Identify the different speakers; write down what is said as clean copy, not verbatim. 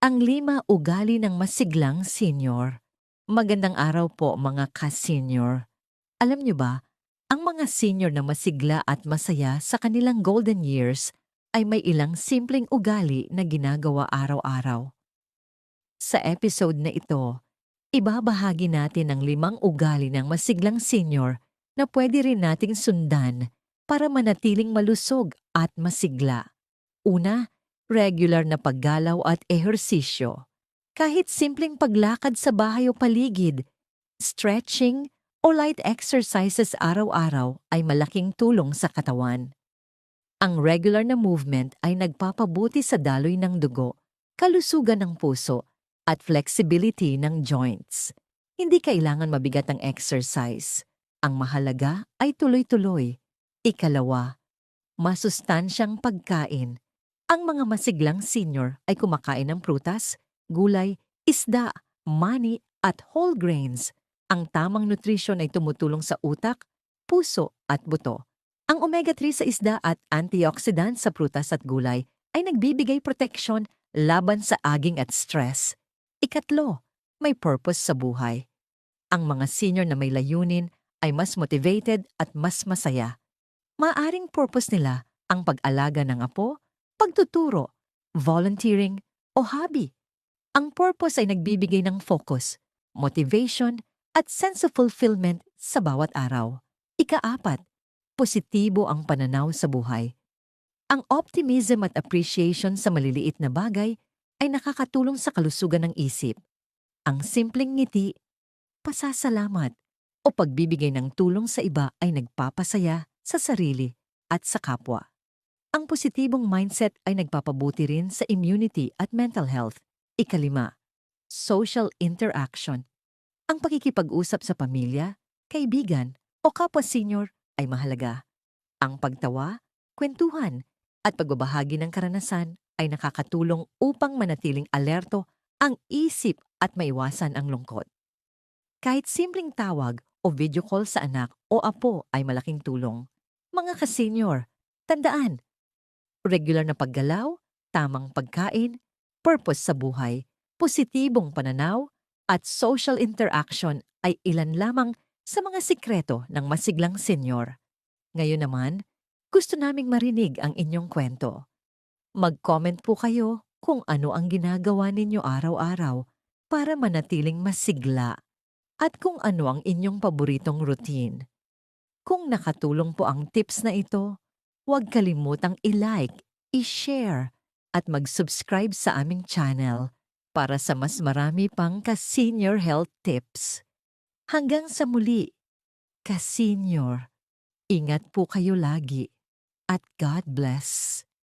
Speaker 1: Ang 5 ugali ng masiglang senior. Magandang araw po mga ka-senior. Alam niyo ba, ang mga senior na masigla at masaya sa kanilang golden years ay may ilang simpleng ugali na ginagawa araw-araw. Sa episode na ito, ibabahagi natin ang 5 ugali ng masiglang senior na pwede rin nating sundan para manatiling malusog at masigla. Una, regular na paggalaw at ehersisyo. Kahit simpleng paglakad sa bahay o paligid, stretching o light exercises araw-araw ay malaking tulong sa katawan. Ang regular na movement ay nagpapabuti sa daloy ng dugo, kalusugan ng puso, at flexibility ng joints. Hindi kailangan mabigat ang exercise. Ang mahalaga ay tuloy-tuloy. Ikalawa, masustansyang pagkain. Ang mga masiglang senior ay kumakain ng prutas, gulay, isda, mani at whole grains. Ang tamang nutrisyon ay tumutulong sa utak, puso at buto. Ang omega-3 sa isda at antioxidant sa prutas at gulay ay nagbibigay proteksyon laban sa aging at stress. Ikatlo, may purpose sa buhay. Ang mga senior na may layunin ay mas motivated at mas masaya. Maaring purpose nila ang pag-alaga ng apo, pagtuturo, volunteering, o hobby. Ang purpose ay nagbibigay ng focus, motivation, at sense of fulfillment sa bawat araw. Ika-4, positibo ang pananaw sa buhay. Ang optimism at appreciation sa maliliit na bagay ay nakakatulong sa kalusugan ng isip. Ang simpleng ngiti, pasasalamat, o pagbibigay ng tulong sa iba ay nagpapasaya sa sarili at sa kapwa. Ang positibong mindset ay nagpapabuti rin sa immunity at mental health. Ika-5, social interaction. Ang pakikipag-usap sa pamilya, kaibigan, o kapwa senior ay mahalaga. Ang pagtawa, kwentuhan, at pagbabahagi ng karanasan ay nakakatulong upang manatiling alerto ang isip at maiwasan ang lungkot. Kahit simpleng tawag o video call sa anak o apo ay malaking tulong. Mga ka-senior, tandaan, regular na paggalaw, tamang pagkain, purpose sa buhay, positibong pananaw, at social interaction ay ilan lamang sa mga sikreto ng masiglang senior. Ngayon naman, gusto naming marinig ang inyong kwento. Mag-comment po kayo kung ano ang ginagawa ninyo araw-araw para manatiling masigla at kung ano ang inyong paboritong routine. Kung nakatulong po ang tips na ito, huwag kalimutang i-like, i-share, at mag-subscribe sa aming channel para sa mas marami pang ka-senior health tips. Hanggang sa muli, ka-senior, ingat po kayo lagi at God bless.